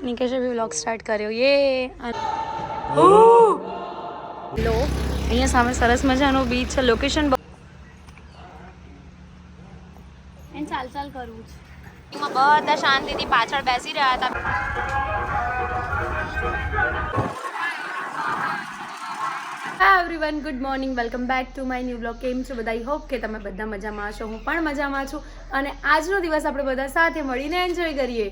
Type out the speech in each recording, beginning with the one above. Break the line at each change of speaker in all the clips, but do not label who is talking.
નિકેશે બી vlog start કર્યો યે લો અહીંયા સામે સરસ મજાનો બીચ છે લોકેશન એને ચાલ કરવું છે બધા શાંતિથી પાછળ બેસી રહ્યા હતા hi everyone good morning welcome back to my new blog કેમ છો બધા આઈ હોપ કે તમે બધા મજામાં હશો હું પણ મજામાં છું અને આજનો દિવસ આપણે બધા સાથે મળીને એન્જોય કરીએ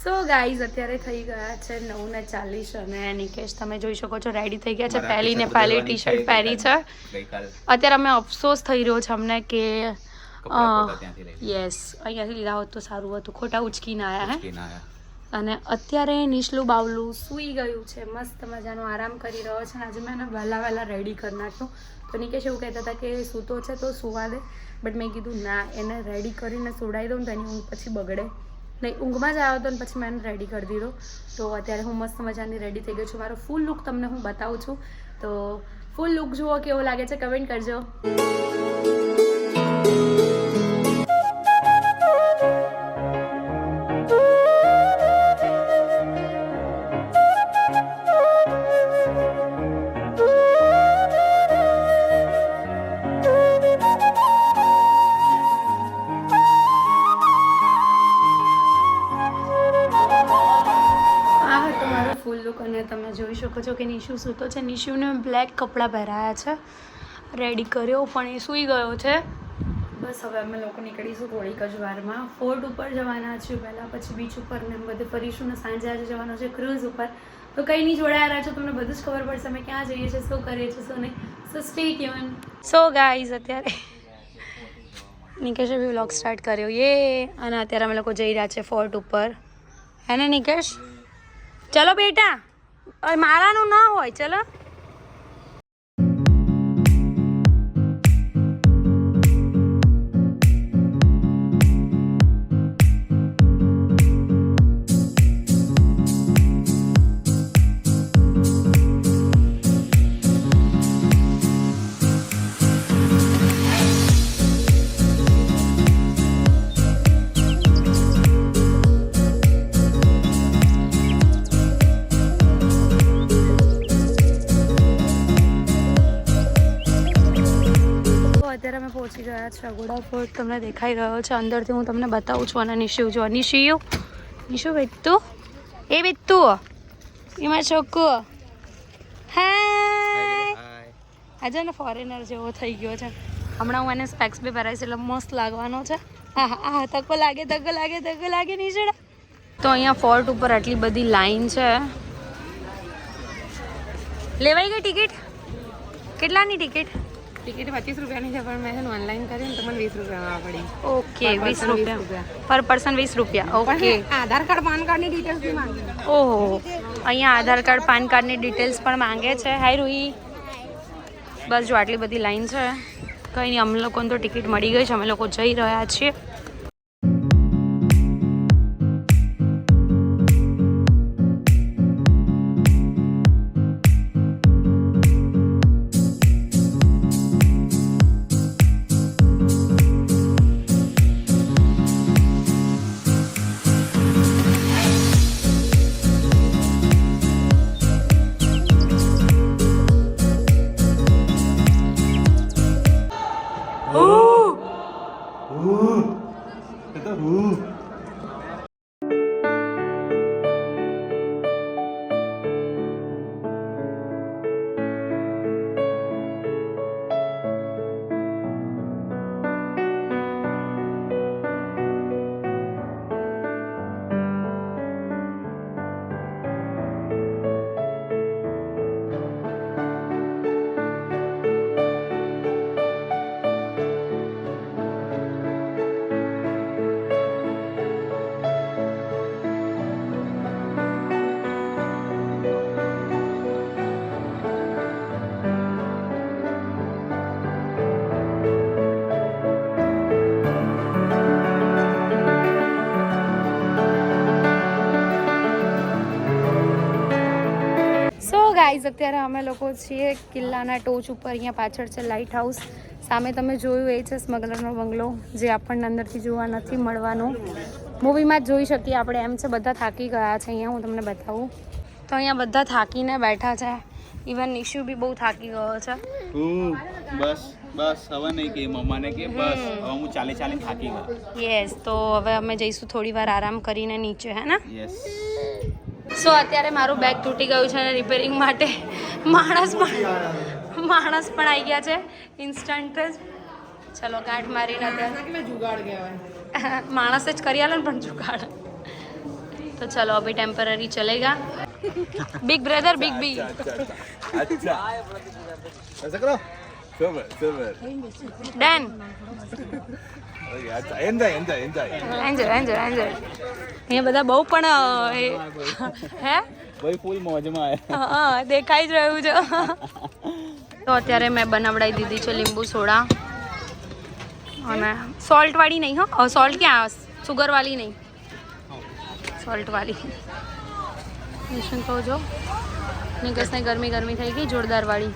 સો ગાઈઝ અત્યારે થઈ ગયા છે 9:40 અને નિકેશ તમે જોઈ શકો છો રેડી થઈ ગયા છે પહેલી ને પહેલી ટી શર્ટ પહેરી છે અત્યારે અમે અફસોસ થઈ રહ્યો છે અમને કે યસ અહીંયાથી લીધા હોત તો સારું હતું ખોટા ઉચકીને આવ્યા હે અને અત્યારે નિશલું બાવલું સૂઈ ગયું છે મસ્ત મજાનો આરામ કરી રહ્યો છે આજે મેં એને વહેલા રેડી કરી નાખ્યો તો નિકેશ એવું કહેતા હતા કે સૂતો છે તો સુવા દે બટ મેં કીધું ના એને રેડી કરીને સુડાવી દઉં ને તો એની ઊંઘ પછી બગડે નહીં ઊંઘમાં જ આવ્યો હતો ને પછી મેં એને રેડી કરી દીધો તો અત્યારે હું મસ્ત મજાની રેડી થઈ ગઈ છું મારો ફૂલ લુક તમને હું બતાવું છું તો ફૂલ લુક જુઓ કેવો લાગે છે કમેન્ટ કરજો અને તમે જોઈ શકો છો કે નિશુ સૂતો છે નિશુને બ્લેક કપડાં પહેરાયા છે રેડી કર્યો પણ એ સૂઈ ગયો છે બસ હવે અમે લોકો નીકળીશું થોડીક જ વારમાં ફોર્ટ ઉપર જવાના છીએ પહેલાં પછી બીચ ઉપર ને બધે ફરીશું ને સાંજે આજે જવાનો છે ક્રૂઝ ઉપર તો કંઈ નહીં જોડાયા રહ્યા છો તમને બધું જ ખબર પડશે અમે ક્યાં જઈએ છીએ શું કરીએ છીએ શું નહીં સો સ્ટે ટ્યુન સો ગાઈઝ અત્યારે નિકેશે બી વ્લોગ સ્ટાર્ટ કર્યો યે અને અત્યારે અમે લોકો જઈ રહ્યા છીએ ફોર્ટ ઉપર હે ને નિકેશ ચલો બેટા મારાનું ના હોય ચલો અત્યારે અમે પહોંચી ગયા છે અગોડા ફોર્ટ તમને દેખાઈ રહ્યો છે અંદરથી હું તમને બતાવું છું અને નિશુ જો નિશુ બેઠતું એ બેઠતું એમાં છોકુ હાય આજે ને ફોરેનર જેવો થઈ ગયો છે હમણાં હું એને સ્પેક્સ બી પહેરાવીશ એટલે મસ્ત લાગવાનો છે હા તકો લાગે નિશુડા તો અહીંયા ફોર્ટ ઉપર આટલી બધી લાઈન છે લેવાઈ ગઈ ટિકિટ કેટલાની ટિકિટ
25 રૂપિયાની છે પણ મેં ઓનલાઈન કરી ને તો મને 20 રૂપિયામાં પડી
ઓકે 20 રૂપિયા પર પર્સન 20 રૂપિયા ઓકે
આધાર કાર્ડ પાન કાર્ડની ડિટેલ્સ બી માંગે
ઓહો અહીંયા આધાર કાર્ડ પાન કાર્ડની ડિટેલ્સ પણ માંગે છે હાય રૂહી બસ જો આટલી બધી લાઈન છે કંઈ નહીં અમે લોકોને તો ટિકિટ મળી ગઈ છે અમે લોકો જઈ રહ્યા છીએ ગાઈઝ અત્યારે અમે લોકો છીએ કિલ્લાના ટોચ ઉપર અહીંયા પાછળ છે લાઇટ હાઉસ સામે તમે જોયું એ છે સ્મગલરનો બંગલો જે આપણને અંદરથી જોવા નથી મળવાનો મૂવીમાં જ જોઈ શકીએ આપણે એમ છે. બધા થાકી ગયા છે અહીંયા. હું તમને બતાવું તો અહીંયા બધા થાકીને બેઠા છે. ઇવન નિશુ બી બહુ થાકી ગયો છે.
બસ હવે નહીં કે મમ્માને કે બસ હવે હું ચાલી થાકી ગયો.
યસ, તો હવે અમે જઈશું થોડી વાર આરામ કરીને નીચે, હે ને?
યસ.
સો અત્યારે મારું બેગ તૂટી ગયું છે અને રિપેરિંગ માટે માણસ પણ આવી ગયા છે ઇન્સ્ટન્ટ જ. ચલો ગાંઠ મારીને અત્યારે માણસ જ કરી આલે ને પણ જુગાડ. તો ચલો અભી ટેમ્પરરી ચલેગા. બિગ બ્રધર બિગ બી.
ऐसा करो. Super.
ડન.
Enjoy.
એન્જોય. અહીંયા બધા બહુ પણ હે
ભાઈ ફૂલ મોજમાં આયા.
હા દેખાઈ જ રહ્યું છે. તો અત્યારે મેં બનાવડાવી દીધી છે લીંબુ સોડા અને સોલ્ટ વાળી નહીં. હો સોલ્ટ ક્યાં? સુગર વાળી નહીં, સોલ્ટ વાળી. નિશન તો જો નિકેશને ગરમી થઈ ગઈ જોરદાર વાળી.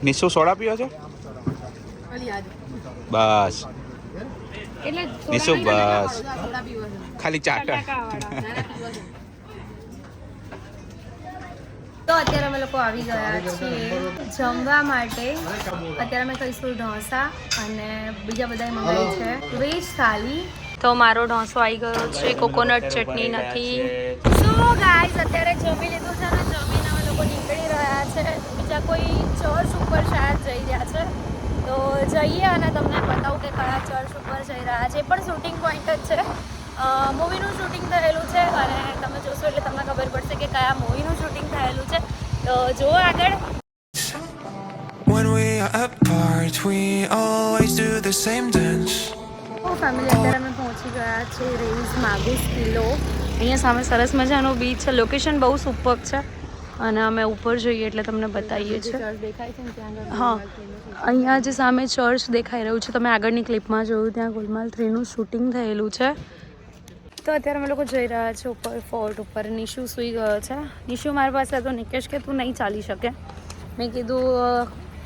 નિશુ સોડા પીવો છો? બસ
એટલે
નિશુ બસ ખાલી ચાટા.
તો અત્યારે અમે લોકો આવી ગયા છીએ જમવા માટે. અત્યારે અમે ખાઈશું ઢોસા અને બીજા બધા મંગાવી છે વેજ થાલી. તો મારો ઢોસો આવી ગયો છે, કોકોનટ ચટણી નથી. સો ગાઈસ અત્યારે જમી લીધું છે અને જમીને અમે લોકો નીકળી રહ્યા છે. બીજા કોઈ ચર્ચ ઉપર શાયદ જઈ રહ્યા છે, તો જઈએ અને તમને બતાવું કે કયા ચર્ચ ઉપર જઈ રહ્યા છે. પણ શૂટિંગ પોઈન્ટ જ છે. મૂવીનું શૂટિંગ થયેલું છે અને તમે જોશો એટલે તમને ખબર પડશે કે કયા મૂવીનું શૂટિંગ થયેલું છે. તો જુઓ આગળ.
When we are apart, we always do the same dance.
Family અત્યારે અમે પહોંચી ગયા છે રેઇઝ માગુસ કિલ્લો. અહીંયા સામે સરસ મજાનો બીચ છે. લોકેશન બહુ સુપર છે અને અમે ઉપર જઈએ એટલે તમને બતાવીએ છીએ. હા, અહીંયા જે સામે ચર્ચ દેખાઈ રહ્યું છે તમે આગળની ક્લિપમાં જોયું, ત્યાં ગોલમાલ 3નું શૂટિંગ થયેલું છે. તો અત્યારે અમે લોકો જઈ રહ્યા છીએ ઉપર ફોર્ટ ઉપર. નિશુ સૂઈ ગયો છે. નિશુ મારી પાસે હતો. નિકેશ કે તું નહીં ચાલી શકે. મેં કીધું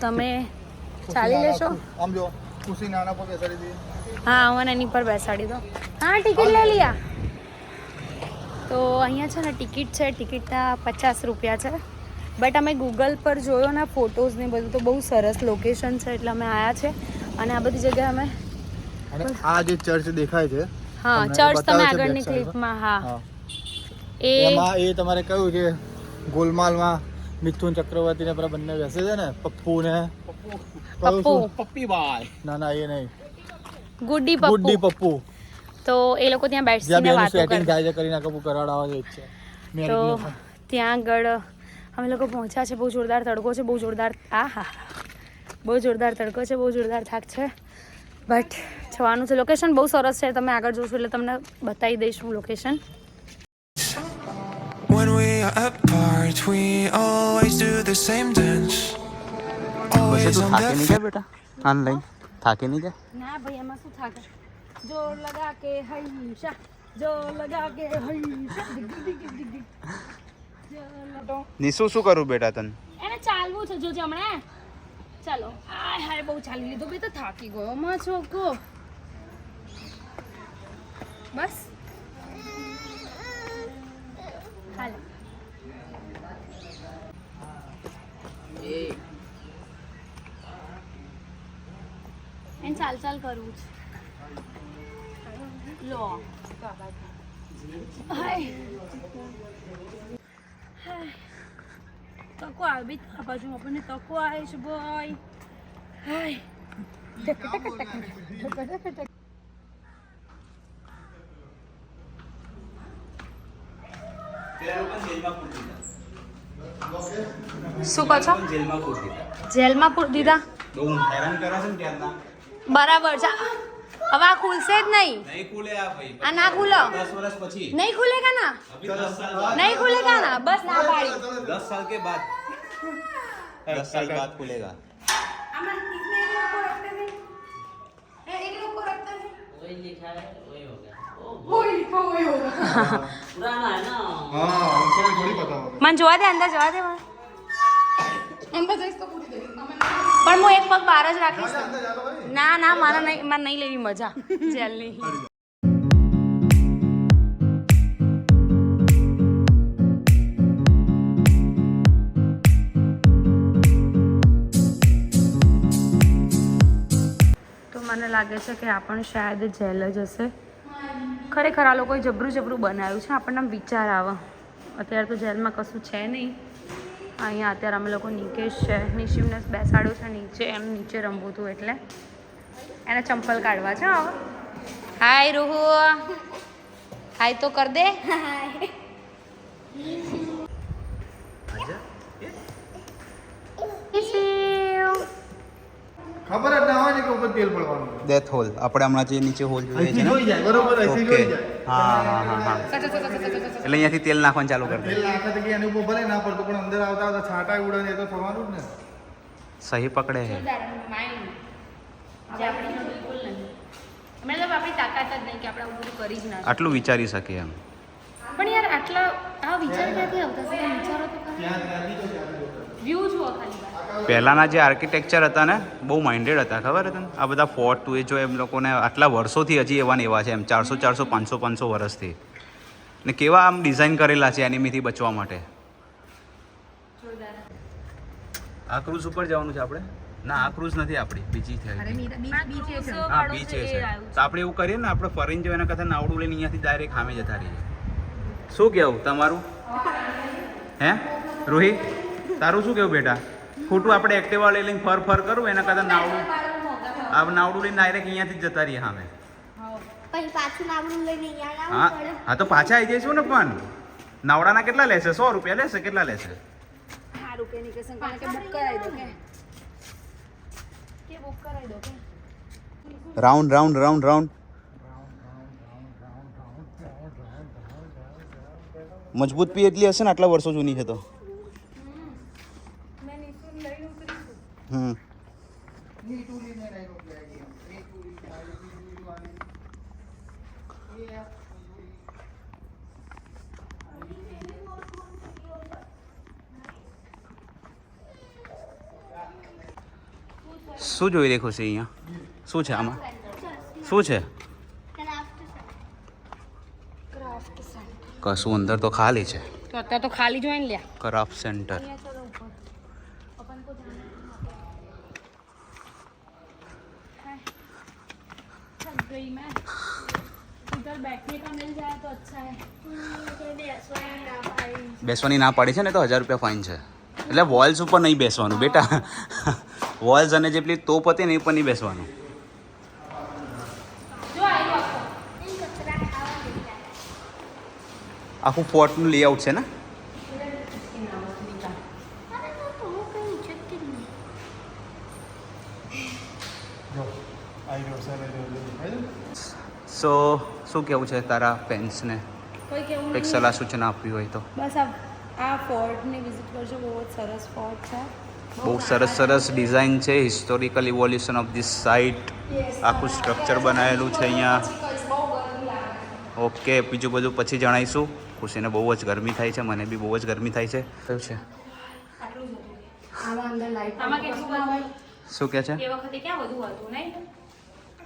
તમે ચાલી લેશો.
આમ જો ખુશી નાના પર બેસાડી દઈએ.
હા, મને એની પર બેસાડી દો. હા, ટિકિટ લઈ લીયા. તો અહીંયા છે ને ટિકિટ છે, ટિકિટના 50 રૂપિયા છે. બટ અમે ગૂગલ પર જોયો ને ફોટોઝ ને બધું, તો બહુ સરસ લોકેશન છે એટલે અમે આવ્યા છે. અને આ બધી જગ્યાએ અમે
અને આ જે ચર્ચ દેખાય છે,
હા ચર્ચ તમે આગળની ક્લિપમાં, હા
એમાં એ તમારે કહ્યું કે ગોલમાલમાં મિથુન ચક્રવર્તી ને પેલા બંને બેસે છે ને, પપ્પુ ને
પપ્પી બાય.
ના એ નહીં,
ગુડી
પપ્પુ.
તો એ લોકો ત્યાં બેસીને
જ્યાં
વાતો
સેટિંગ
કરે.
થાય છે કરીને કપૂર કરાવડાવે છે જ છે.
તો ત્યાં આગળ અમે લોકો પહોંચ્યા છે. બહુ જોરદાર તડકો છે, બહુ જોરદાર. બહુ જોરદાર તડકો છે, બહુ જોરદાર થાક છે. બટ જવાનું છે. લોકેશન બહુ સરસ છે. તમે આગળ જોશો એટલે તમને બતાવી દઈશું location.
When we are apart, we always do the same dance. Always on that
જાય બેટા ઓનલાઈન થાકી નહીં જાય.
ના ભાઈ, એમાં શું થાકે? જોર લગા કે હૈશા, જોર લગા કે હૈશા.
નિશુ શું કરું બેટા તને?
એને ચાલવું છે જોજે હમણાં. ચાલો. હાય બહુ ચાલી લીધું. બે તો થાકી ગયો માં છોકો. બસ હાલો. એને ચાલ કરવું છે. લો હાય તકો આવી આ બાજુ આપણને તકો આવે છે બોય. હાય શું કહો છો? જેલમાં પૂરી દીધા. બરાબર છે. હવે આ ખુલશે જ નહીં. આ ના ખુલો.
10 વર્ષ પછી
નહીં ખુલેગા ના. नहीं खुलेगा ना. बस ना पाड़ी.
10 साल के बाद 10 साल बाद खुलेगा.
एक लोग को रखते थे.
वही लिखा है वही होगा.
वही लिखा वही होगा.
पुराना है ना.
हाँ हमको थोड़ी पता होगा.
मन જોવા દે અંદર જવા દે. અંદર જઈશ તો પૂરી દઈશ. પણ હું એક પગ બહાર જ રાખીશ. ના મારે નહીં લેવી મજા જેલની. લાગે છે કે આ પણ શાયદ જેલ જ હશે. ખરેખર આ લોકોએ જબરું જબરું બનાવ્યું છે, આપણને આમ વિચાર આવે. અત્યારે તો જેલમાં કશું છે નહીં. અહીંયા અત્યારે અમે લોકો નિકેશ છે, નિશિવને બેસાડ્યો છે નીચે, એમ નીચે રમવું હતું એટલે એને ચંપલ કાઢવા છે. હવે હાય રૂહુ, હાય તો કર દે.
ખબર જ ના હોય ને કે ઉપર તેલ પડવાનું.
ડેથ હોલ આપણે હમણાં જે નીચે હોલ જોઈએ છે
અહીંથી
ને
જોઈ જાય બરોબર, અહીંથી જોઈ જાય.
હા એટલે અહીંયાથી તેલ નાખવાનું ચાલુ કરી દે.
તેલ નાખે તો કે એની ઉપર ભલે ના પડતું, પણ અંદર આવતા આવતા છાંટા ઉડે ને એ તો થવાનું જ ને.
સહી પકડે હે.
મતલબ આપણી તાકાત જ નહીં કે આપણે આવું બધું કરી જ ના શકીએ.
આટલું વિચારી શકે એમ.
પણ યાર આટલા આ વિચાર ક્યાંથી આવતા છે? વિચારો તો ખરા. વ્યૂ જુઓ ખાલી.
પહેલાંના જે આર્કિટેક્ચર હતા ને બહુ માઇન્ડેડ હતા, ખબર હતા ને? આ બધા ફોર્ટ તું એ જો એમ લોકોને આટલા વર્ષોથી હજી એવા ને એવા છે એમ 400 500 વર્ષથી, ને કેવા આમ ડિઝાઇન કરેલા છે એનિમીથી બચવા માટે. આ ક્રૂઝ ઉપર જવાનું છે આપણે? ના, આ ક્રૂઝ નથી આપણી, બીજી છે. હા, બીચ છે. તો આપણે એવું કરીએ ને, આપણે ફરીને જો એના કરતાં નાવડું લઈને અહીંયાથી ડાયરેક્ટ સામે જતા રહીએ. શું કહેવું તમારું? હે રોહિત, તારું શું કહેવું બેટા? ખોટું આપણે એક્ટિવા લઈ લઈને ફર કરું એના કરતાં નાવડું લઈને ડાયરેક્ટ અહીંયાથી જ જતા રહીએ સામે. હા તો પાછા આવી જઈશું ને. પણ નાવડાના કેટલા લેશે? 100 રૂપિયા લેશે? કેટલા લેશે? રાઉન્ડ રાઉન્ડ રાઉન્ડ રાઉન્ડ મજબૂત પી એટલી હશે ને, આટલા વર્ષો જૂની છે તો. શું જોઈ દેખો છે અહીંયા? શું છે આમાં? શું છે? કશું અંદર તો ખાલી છે.
તો અત્યારે તો ખાલી જોઈને લ્યા.
Craft centre. બેસવાની ના પાડી છે ને તો 1000 રૂપિયા ફાઇન છે. એટલે વોલ્સ ઉપર નહીં બેસવાનું બેટા. વોલ્સ અને જે પેલી તોપ હતી ને એ પર નહીં બેસવાનું. આખું ફોર્ટનું લેઆઉટ છે ને. સો શું કેવું છે તારા ફેન્સને?
કોઈ કેવું
કંઈક સલાહ સૂચના આપવી હોય તો?
બસ આ ફોર્ટને વિઝિટ કરજો. બહુ જ સરસ ફોર્ટ છે.
બહુ સરસ ડિઝાઇન છે. Historical evolution of this site. આખું સ્ટ્રક્ચર બનાવેલું છે અહીંયા. ઓકે, બીજું બધું પછી જણાવીશું. ખુશીને બહુ જ ગરમી થાય છે, મને બી બહુ જ ગરમી થાય છે. કયું છે?
આમાં કેટલું બધું હોય?
શું કહે છે?
એ વખતે ક્યાં બધું હતું નહીં?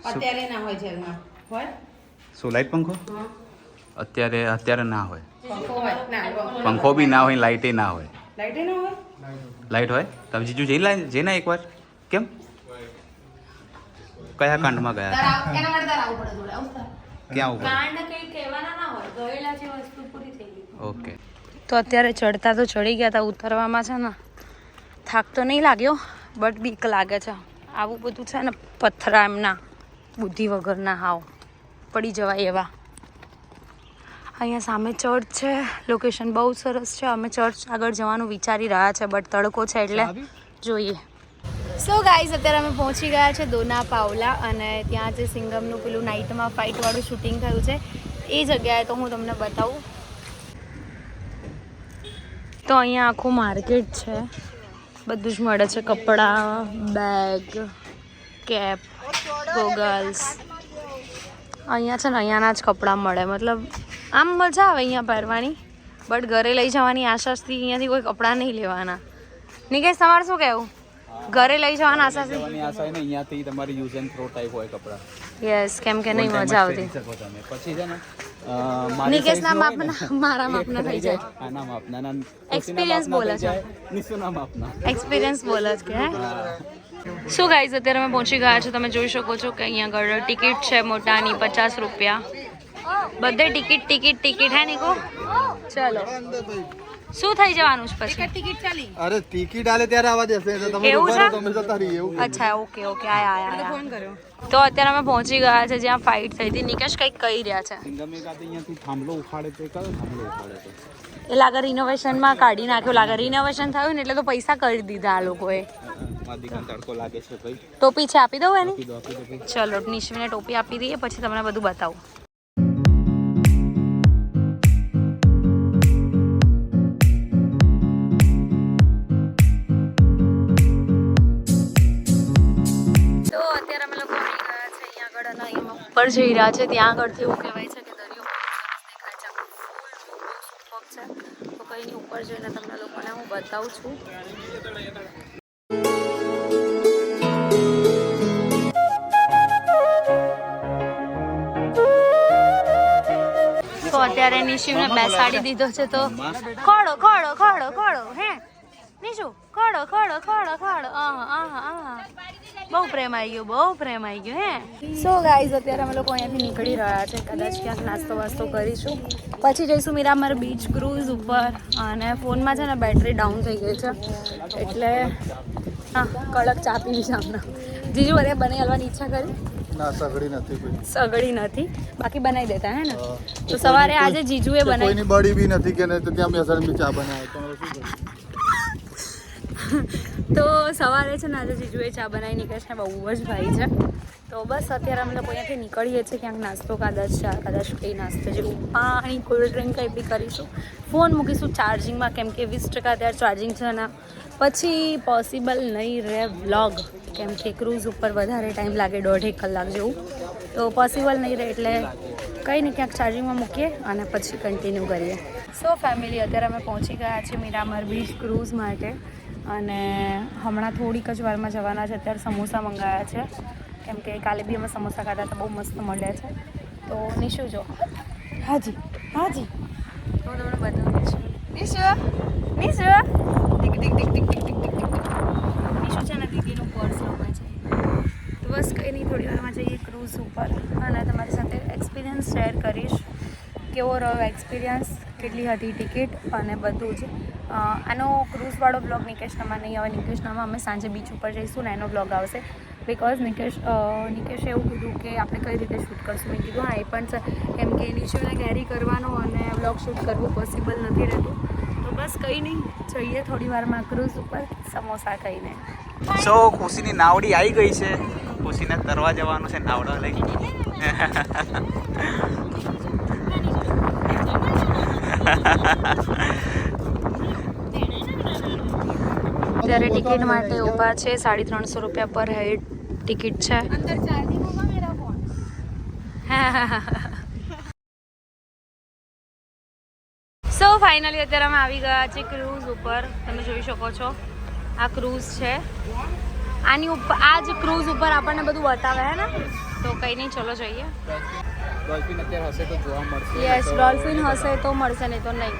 અત્યારે ના હોય જેલમાં. હોય
શું લાઈટ પંખો? અત્યારે ના હોય.
પંખો હોય ના
પંખો બી ના હોય, લાઇટે ના હોય.
લાઈટ ના હોય.
લાઇટ હોય? તમે જીજુ જઈને એકવાર. કેમ? કયા કાંડમાં ગયા?
એના માટે તાર આવવું પડે જોડે. આવું તાર.
ક્યાં ઉપર?
કાંડ કંઈ કહેવાના ના હોય. ગયેલા છે વસ્તુ પૂરી થઈ ગઈ.
ઓકે.
તો અત્યારે ચડતા તો ચડી ગયા હતા. ઉતરવામાં છે ને થાક તો નહીં લાગ્યો, બટ બીક લાગે છે. આવું બધું છે ને પથ્થરા એમના બુદ્ધિ વગરના હાવ પડી જવાય એવા. અહીંયા સામે ચર્ચ છે. લોકેશન બહુ સરસ છે. અમે ચર્ચ આગળ જવાનું વિચારી રહ્યા છે, બટ તડકો છે એટલે જોઈએ. સો ગાઈઝ, અત્યારે અમે પહોંચી ગયા છે દોના પાવલા, અને ત્યાં જે સિંગમનું પેલું નાઇટમાં ફાઇટવાળું શૂટિંગ થયું છે એ જગ્યાએ તો હું તમને બતાવું. તો અહીંયા આખું માર્કેટ છે. બધું જ મળે છે. કપડાં, બેગ, કેપ, ગોગલ્સ. અહીંયા છે ને અહીંયાના જ કપડાં મળે. મતલબ આમ મજા આવે અહીંયા પહેરવાની, બટ ઘરે લઈ જવાની આશાથી અહીંયાથી કોઈ કપડાં નહીં લેવાના. નિકેશ, તમારે શું કહેવું? ઘરે લઈ જવાના આશાથી?
અહીંયાથી તમારી યુઝ એન્ડ થ્રો ટાઈપ હોય કપડાં.
યસ, કેમ કે નહીં મજા આવતી.
પછી છે ને
નિકેશના માપના મારા માપના થઈ જાય.
આના માપના
એક્સપિરિયન્સ બોલે છે.
નિશુના માપના.
એક્સપિરિયન્સ બોલે છે કે શું ગાઈઝ અત્યારે અમે પહોંચી ગયા છે. તમે જોઈ શકો છો કે અહીંયા આગળ ટિકિટ છે મોટાની 50 રૂપિયા. બધે ટિકિટ હે નીકો. ચલો શું થઈ જવાનું છે પછી?
ટિકિટ ચાલી.
અરે ટિકિટ આલે ત્યારે આવવા દેશે તો તમે
એવું
ઉભા
છે?
રહો, તમે જતા રહી એવું.
અચ્છા ઓકે આયા
ફોન કર્યો.
તો અત્યારે અમે પહોંચી ગયા છે જ્યાં ફાઇટ થઈ હતી. નિકેશ કંઈક કહી રહ્યા છે.
ગમે કાતે અહીંયાથી થાંભલો ઉખાડે તો કયો થાંભલો ઉખાડે તો
એ લાગે રિનોવેશનમાં કાઢી નાખ્યું લાગે. રિનોવેશન થયું ને એટલે તો પૈસા કરી દીધા આ લોકોએ.
માદીકાન તડકો લાગે છે ભાઈ.
ટોપી છે આપી દઉં એની.
આપી દો ભાઈ.
ચલો નિશવીને ટોપી આપી દઈએ પછી તમને બધું બતાવું. તો અત્યારે અમે લોકો આવી ગયા છે અહીંયા આગળ અને અહીંયા ઉપર જઈ રહ્યા છે. ત્યાં આગળથી એવું કહેવાય છે કે દરિયો દેખાય છે. ફૂલ છે તો કંઈની ઉપર જઈને તમને લોકોને હું બતાવું છું. તો અત્યારે નિશિવને બેસાડી દીધો છે તો ખોડો હે નિશુ ખોડો બહુ પ્રેમ આવી ગયો હે. સો ગાઈઝ અત્યારે અમે લોકો અહીંયાથી નીકળી રહ્યા છે. કદાચ ક્યાંક નાસ્તો વાસ્તો કરીશું પછી જઈશું મીરામર બીચ ક્રૂઝ ઉપર. અને ફોનમાં છે ને બેટરી ડાઉન થઈ ગઈ છે એટલે હા કડક ચા પીવી છે હમણાં. જીજુ અરે બનાવી હાલવાની ઈચ્છા કરી
ના સગડી નથી કોઈ.
સગડી નથી બાકી બનાવી દેતા હે ને. તો સવારે આજે જીજુએ બનાવી
કોઈની બળી બી નથી કે નહીં તો ત્યાં બેસણ ચા બનાવે તો હવે શું કરું?
તો સવારે છે ને આજે જીજુએ ચા બનાવી નીકળે બહુ જ ભાઈ છે. તો બસ અત્યારે અમે લોકો અહીંયાથી નીકળીએ છીએ ક્યાંક નાસ્તો કદાચ ચા કદાચ કંઈ નાસ્તો જેવું પાણી કોલ્ડ ડ્રિંક કંઈ બી કરીશું. ફોન મૂકીશું ચાર્જિંગમાં કેમ કે 20% અત્યારે ચાર્જિંગ છે ને પછી પોસિબલ નહીં રહે વ્લોગ કેમ કે ક્રૂઝ ઉપર વધારે ટાઈમ લાગે 1.5 કલાક જેવું. તો પોસિબલ નહીં રહે એટલે કંઈ નહીં ક્યાંક ચાર્જિંગમાં મૂકીએ અને પછી કન્ટિન્યુ કરીએ. સો ફેમિલી અત્યારે અમે પહોંચી ગયા છીએ મીરામર બીચ ક્રૂઝ માટે અને હમણાં થોડીક જ વારમાં જવાના છે. અત્યારે સમોસા મંગાવ્યા છે કેમ કે કાલે બી અમે સમોસા ખાધા હતા બહુ મસ્ત મળ્યા છે. તો નિશુ જો હાજી હું તમને બતાવું છું. નિશુ છે ને દીદીનું પર્સ રમે છે. તો બસ કંઈ નહીં થોડી વારમાં જઈએ ક્રૂઝ ઉપર અને તમારી સાથે એક્સપિરિયન્સ શેર કરીશ. કેવો રહ્યો એક્સપિરિયન્સ, કેટલી હતી ટિકિટ અને બધું જ. આનો ક્રૂઝવાળો બ્લોગ નિકેશનામાં નહીં આવે. નિકેશનામાં અમે સાંજે બીચ ઉપર જઈશું ને એનો બ્લોગ આવશે બિકોઝ નિકેશે એવું કીધું કે આપણે કઈ રીતે શૂટ કરશું. મેં કીધું હા એ પણ છે કેમ કે નિશુને કેરી કરવાનો અને બ્લોગ શૂટ કરવું પોસિબલ નથી રહેતું. તો બસ કંઈ નહીં જઈએ થોડી વારમાં ક્રૂઝ ઉપર સમોસા ખાઈને.
સો ખુશીની નાવડી આવી ગઈ છે. ખુશીને તરવા જવાનું છે નાવડા લઈ.
અત્યારે ટિકિટ માટે ઊભા છે. 350 રૂપિયા પર હેડ ટિકિટ છે.
અંદર ચાર્જિંગ હોગા મેરા ફોન.
સો ફાઇનલી અત્યારે અમે આવી ગયા છીએ ક્રૂઝ ઉપર. તમે જોઈ શકો છો આ ક્રૂઝ છે. આની ઉપર આ જ ક્રૂઝ ઉપર આપણને બધું બતાવે હે ને. તો કંઈ નહીં ચલો જઈએ.
ડોલ્ફિન અત્યારે હશે તો જોવા મળશે.
યસ ડોલ્ફિન હશે તો મળશે નહીં તો નહીં.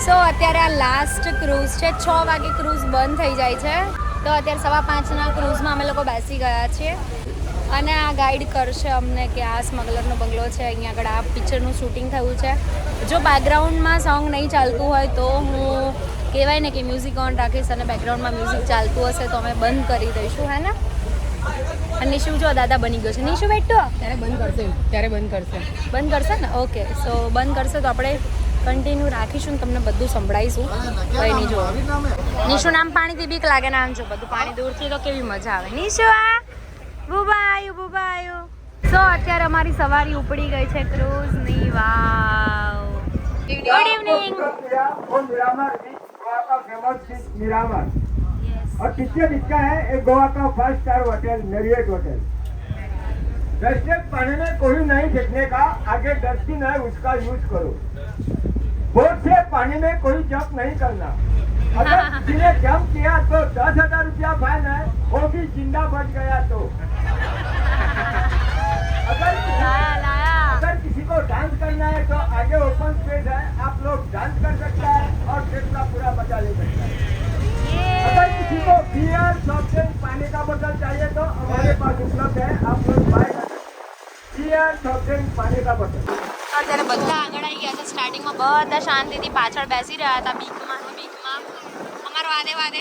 સો અત્યારે આ લાસ્ટ ક્રૂઝ છે. 6 વાગે ક્રૂઝ બંધ થઈ જાય છે. તો અત્યારે 5:15ના ક્રૂઝમાં અમે લોકો બેસી ગયા છીએ અને આ ગાઈડ કરશે અમને કે આ સ્મગલરનો બંગલો છે. અહીંયા આગળ આ પિક્ચરનું શૂટિંગ થયું છે. જો બેકગ્રાઉન્ડમાં સોંગ નહીં ચાલતું હોય તો હું કહેવાય ને કે મ્યુઝિક ઓન રાખીશ અને બેકગ્રાઉન્ડમાં મ્યુઝિક ચાલતું હશે તો અમે બંધ કરી દઈશું હે ને. અને નિશુ જો દાદા બની ગયો છે. નિશુ બેઠો
ત્યારે બંધ કરશે.
બંધ કરશે ને. ઓકે સો બંધ કરશે તો આપણે કન્ટિન્યુ રાખીશું ને તમને બધું સંભળાવીશું. કંઈ નહીં જો નિશુ નામ પાણીથી બીક લાગે ને આમ જો બધું પાણી દૂરથી તો કેવી મજા આવે. નિશુ બુબાયું. સો અત્યારે અમારી સવારી ઉપડી ગઈ છે ક્રૂઝની. Wow good evening.
मिरामर और पीछे दिखता है एक गोवा का 5 स्टार होटल मेरियट होटल. वैसे पानी में कोई नहीं फेंकने का, आगे डस्टबिन है उसका यूज करो. बोट से पानी में कोई जंप नहीं करना. अगर किसी ने जंप किया तो 10,000 रुपया फाइन है, वो भी जिंदा बच गया तो. अगर किसी को डांस करना है तो आगे ओपन स्पेस है, आप लोग डांस कर सकता है और और ट्रिप का पूरा मजा ले सकता है। अगर किसी को बियर, सॉफ्ट ड्रिंक, पानी का बोतल चाहिए तो हमारे पास उपलब्ध है, आप लोग बाय कर बियर, सॉफ्ट ड्रिंक, पानी का बोतल।
અત્યારે બધા આગળ આવી ગયા છે. સ્ટાર્ટિંગમાં બધા શાંતિથી પાછળ બેસી રહ્યા હતા બીકમાં અમારો વાદે વાદે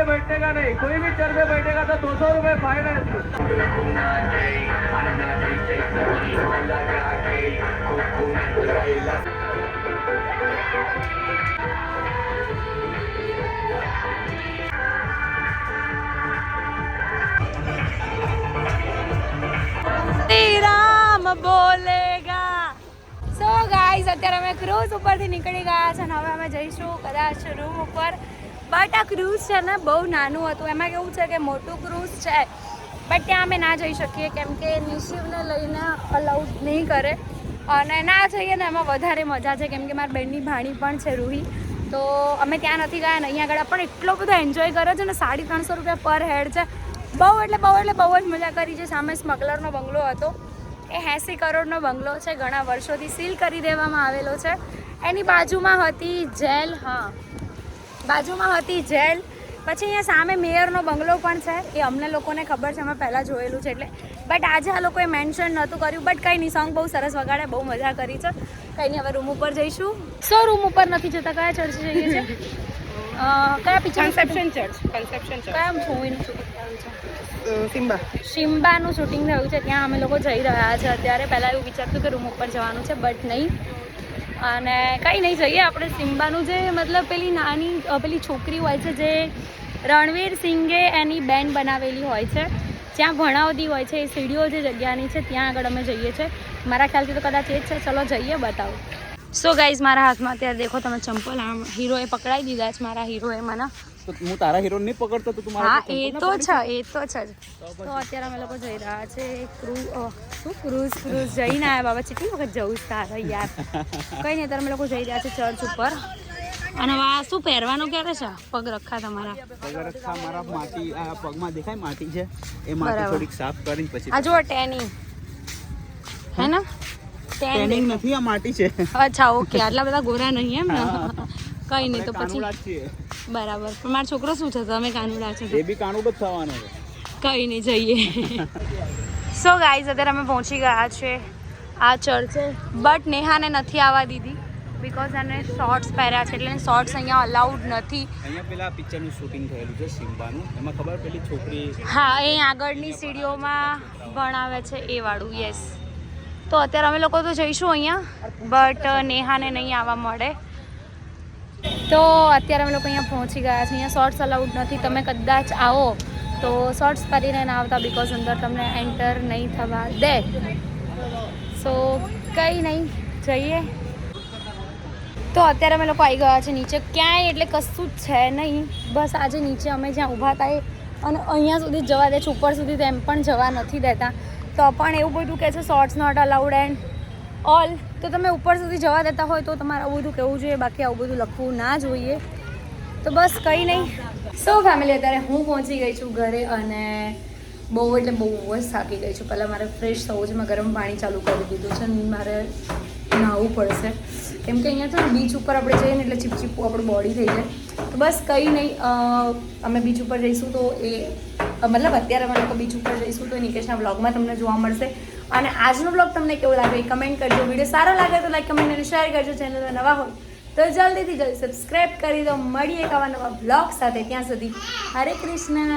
बैठने का नहीं, कोई भी चेयर पे बैठेगा तो 200 रुपए फाइन है।
શ્રી રામ બોલેગા. સો ગાઈઝ અત્યારે અમે ક્રૂઝ ઉપરથી નીકળી ગયા છે અને હવે અમે જઈશું કદાચ રૂમ ઉપર. બટ આ ક્રૂઝ છે ને બહુ નાનું હતું. એમાં કેવું છે કે મોટું ક્રૂઝ છે બટ ત્યાં અમે ના જઈ શકીએ કેમ કે નિશિવને લઈને અલાઉડ નહીં કરે અને ના જઈએ ને એમાં વધારે મજા છે કેમ કે મારી બેનની ભાણી પણ છે રૂહી, તો અમે ત્યાં નથી ગયા. ને અહીંયા આગળ પણ એટલો બધો એન્જોય કર્યો છે ને. 350 રૂપિયા પર હેડ છે. બહુ જ મજા કરી છે. સામે સ્મગલરનો બંગલો હતો, એ 80 કરોડનો બંગલો છે, ઘણા વર્ષોથી સીલ કરી દેવામાં આવેલો છે. એની બાજુમાં હતી જેલ. બાજુમાં હતી જેલ. પછી અહીંયા સામે મેયરનો બંગલો પણ છે, એ અમને લોકોને ખબર છે, અમે પહેલાં જોયેલું છે. એટલે બટ આજે આ લોકોએ મેન્શન નહોતું કર્યું, બટ કંઈ નહીં, સોંગ બહુ સરસ વગાડે, બહુ મજા કરી છે. કંઈ નહીં, હવે રૂમ ઉપર જઈશું. રૂમ ઉપર નથી જતા, કયા ચર્ચ જઈએ છે? કયા પિક્ચર?
Conception church.
કયા મૂવીનું શૂટિંગ થયું છે?
સિમ્બા.
શૂટિંગ થયું છે, ત્યાં અમે લોકો જઈ રહ્યા છે અત્યારે. પહેલાં એવું વિચારતું કે રૂમ ઉપર જવાનું છે, બટ નહીં. અને કંઈ નહીં, જઈએ આપણે. સિમ્બાનું જે મતલબ પેલી છોકરી હોય છે, જે રણવીર સિંઘે એની બેન બનાવેલી હોય છે, જ્યાં ભણાવતી હોય છે, એ સીડીઓ જે જગ્યાની છે ત્યાં આગળ અમે જઈએ છીએ. મારા ખ્યાલથી તો કદાચ એ જ છે. ચલો જઈએ, બતાવો. સો ગાઈઝ, મારા હાથમાં અત્યારે દેખો તમે ચંપલ, આમ હીરોએ પકડાઈ દીધા છે. મારા હીરોએ મને.
તો હું તારા હીરો નહીં પકડતો તો તું મારા
હા, એ તો છે જ. તો અત્યારે અમે લોકો જઈ રહ્યા છે ક્રૂઝ જઈને આવ્યા. બાબા કેટલી વખત જવું જ તારે યાર. કંઈ નહીં, અત્યારે અમે લોકો જઈ રહ્યા છે ચર્ચ ઉપર. અને આ શું પહેરવાનું ક્યારે છે? પગ રખા તમારા
પગરખા મારા માટી આ પગમાં દેખાય માટી છે, એ માટી થોડીક સાફ કરીને પછી.
આ જુઓ ટેનિંગ, હે ને?
ટેનિંગ નથી, આ માટી છે.
અચ્છા, ઓકે. આટલા બધા ગોરા નહીં એમ ને? કંઈ નહીં, તો પછી બરાબર. પણ મારો છોકરો શું છે? તમે કાનુડા છો.
એ બી કાનુડો જ થવાનો છે.
કંઈ નહીં, જઈએ. સો ગાઈઝ, અત્યારે અમે પહોંચી ગયા છે આ ચર્ચે, બટ નેહાને નથી આવવા દીધી બિકોઝ એને શોર્ટ્સ પહેર્યા છે, એટલે શોર્ટ્સ અહીંયા અલાઉડ નથી.
અહીંયા પેલા પિક્ચરનું શૂટિંગ થયેલું છે સિમ્બાનું, એમાં ખબર પેલી છોકરી.
હા, એ આગળની સીડીઓમાં ભણાવે છે એ વાળું. યસ. તો અત્યારે અમે લોકો તો જઈશું અહીંયા, બટ નેહાને નહીં આવવા મળે. તો અત્યારે અમે લોકો અહીંયા પહોંચી ગયા છીએ. અહીંયા શોર્ટ્સ અલાઉડ નથી. તમે કદાચ આવો તો શોર્ટ્સ પહેરીને ના આવતા, બિકોઝ અંદર તમને એન્ટર નહીં થવા દે. સો કંઈ નહીં, જઈએ. તો અત્યારે અમે લોકો આવી ગયા છે નીચે. ક્યાંય એટલે કશું જ છે નહીં, બસ આજે નીચે અમે જ્યાં ઊભા હતા અને અહીંયા સુધી જવા દે છે, ઉપર સુધી તો એમ પણ જવા નથી દેતા. તો પણ એવું બધું કહે છે shorts not allowed and all. તો તમે ઉપર સુધી જવા દેતા હોય તો તમારે આવું બધું કહેવું જોઈએ, બાકી આવું બધું લખવું ના જોઈએ. તો બસ કંઈ નહીં. સો ફેમિલી, અત્યારે હું પહોંચી ગઈ છું ઘરે અને બહુ જ થાકી ગઈ છું. પહેલાં મારે ફ્રેશ થવું છે. મેં ગરમ પાણી ચાલુ કરી દીધું છે અને મારે નાહવું પડશે, કેમ કે અહીંયા છે ને બીચ ઉપર આપણે જઈએ ને એટલે ચીપચીપું આપણું બોડી થઈ જાય. તો બસ કંઈ નહીં, અમે બીચ ઉપર જઈશું તો મતલબ અત્યારે અમે લોકો બીચ ઉપર જઈશું તો નિકેશના બ્લોગમાં તમને જોવા મળશે. અને આજનો બ્લોગ તમને કેવો લાગે એ કમેન્ટ કરજો. વિડીયો સારો લાગે તો લાઈક, કમેન્ટ અને શેર કરજો. ચેનલ નવા હોય તો જલ્દી સબસ્ક્રાઈબ કરી દો. મળીએ એક આવા નવા બ્લોગ સાથે. ત્યાં સુધી હરે કૃષ્ણ.